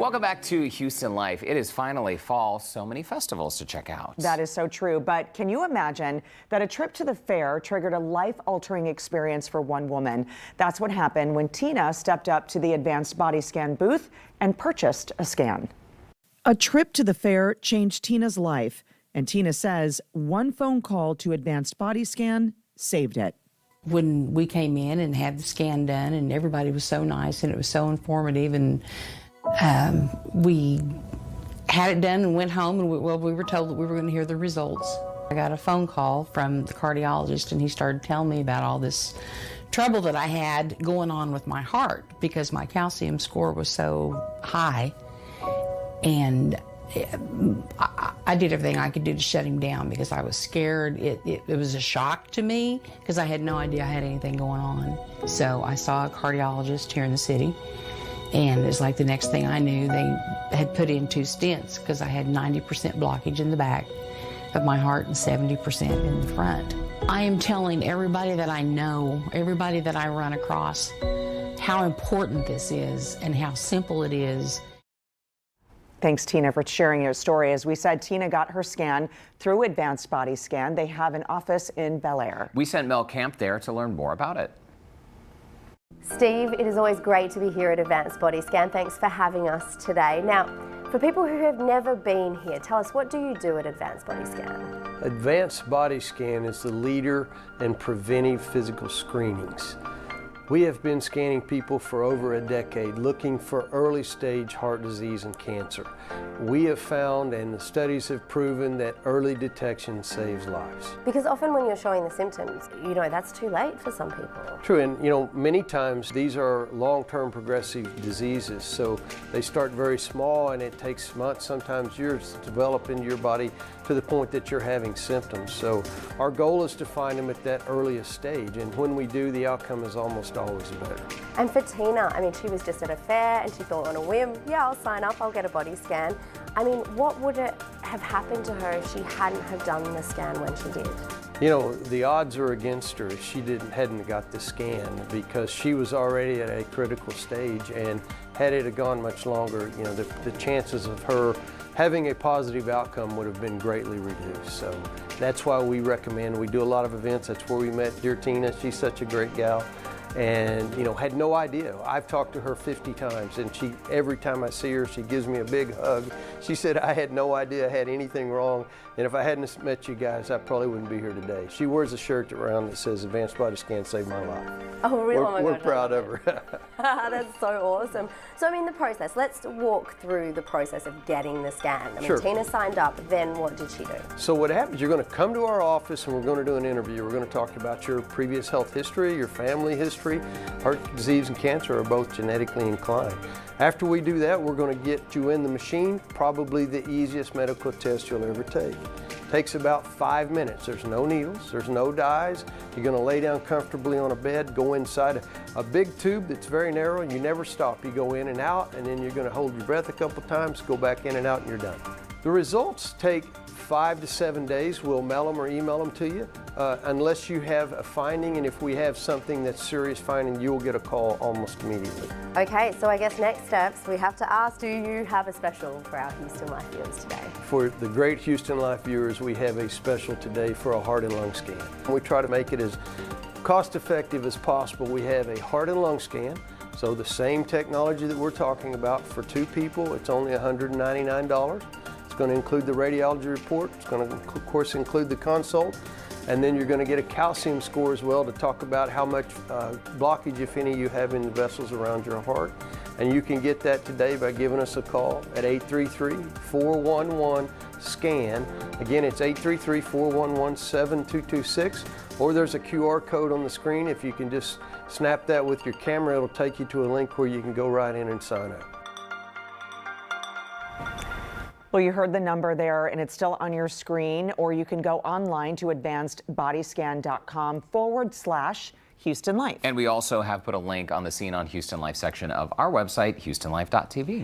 Welcome back to Houston Life. It is finally fall, so many festivals to check out. That is so true, but can you imagine that a trip to the fair triggered a life-altering experience for one woman? That's what happened when Tina stepped up to the advanced body scan booth and purchased a scan. A trip to the fair changed Tina's life, and Tina says one phone call to Advanced Body Scan saved it. When we came in and had the scan done, and everybody was so nice and it was so informative, and we had it done and went home, and we were told that we were going to hear the results. I got a phone call from the cardiologist, and he started telling me about all this trouble that I had going on with my heart because my calcium score was so high. And I did everything I could do to shut him down because I was scared. It was a shock to me because I had no idea I had anything going on. So I saw a cardiologist here in the city, and it's like the next thing I knew, they had put in 2 stents because I had 90% blockage in the back of my heart and 70% in the front. I am telling everybody that I know, everybody that I run across, how important this is and how simple it is. Thanks, Tina, for sharing your story. As we said, Tina got her scan through Advanced Body Scan. They have an office in Bel Air. We sent Mel Camp there to learn more about it. Steve, it is always great to be here at Advanced Body Scan. Thanks for having us today. Now, for people who have never been here, tell us, what do you do at Advanced Body Scan? Advanced Body Scan is the leader in preventive physical screenings. We have been scanning people for over a decade looking for early stage heart disease and cancer. We have found, and the studies have proven, that early detection saves lives. Because often when you're showing the symptoms, that's too late for some people. True, and many times these are long-term progressive diseases, so they start very small and it takes months, sometimes years, to develop into your body to the point that you're having symptoms. So our goal is to find them at that earliest stage, and when we do, the outcome is almost always better. And for Tina, she was just at a fair and she thought on a whim, yeah, I'll sign up, I'll get a body scan. What would it have happened to her if she hadn't have done the scan when she did? The odds are against her if she hadn't got the scan, because she was already at a critical stage, and had it gone much longer, the chances of her having a positive outcome would have been greatly reduced. So that's why we recommend, we do a lot of events. That's where we met dear Tina. She's such a great gal. And had no idea. I've talked to her 50 times, and every time I see her, she gives me a big hug. She said, I had no idea I had anything wrong, and if I hadn't met you guys, I probably wouldn't be here today. She wears a shirt around that says Advanced Body Scan saved my life. Oh, really? We're proud of her. That's so awesome. So, the process, let's walk through the process of getting the scan. Sure. Tina signed up, then what did she do? So what happens, you're going to come to our office and we're going to do an interview. We're going to talk about your previous health history, your family history. Heart disease and cancer are both genetically inclined. After we do that, we're going to get you in the machine, probably the easiest medical test you'll ever take. Takes about 5 minutes. There's no needles, there's no dyes. You're going to lay down comfortably on a bed, go inside a big tube that's very narrow, and you never stop. You go in and out, and then you're going to hold your breath a couple times, go back in and out, and you're done. The results take 5 to 7 days. We'll mail them or email them to you, unless you have a finding, and if we have something that's serious finding, you'll get a call almost immediately. Okay, so I guess next steps, we have to ask, do you have a special for our Houston Life viewers today? For the great Houston Life viewers, we have a special today for a heart and lung scan. We try to make it as cost-effective as possible. We have a heart and lung scan, so the same technology that we're talking about for 2 people, it's only $199. It's going to include the radiology report. It's going to, of course, include the consult. And then you're going to get a calcium score as well to talk about how much blockage, if any, you have in the vessels around your heart. And you can get that today by giving us a call at 833-411-SCAN. Again, it's 833-411-7226. Or there's a QR code on the screen. If you can just snap that with your camera, it'll take you to a link where you can go right in and sign up. Well, you heard the number there, and it's still on your screen, or you can go online to advancedbodyscan.com/Houston Life. And we also have put a link on the Scene on Houston Life section of our website, HoustonLife.tv.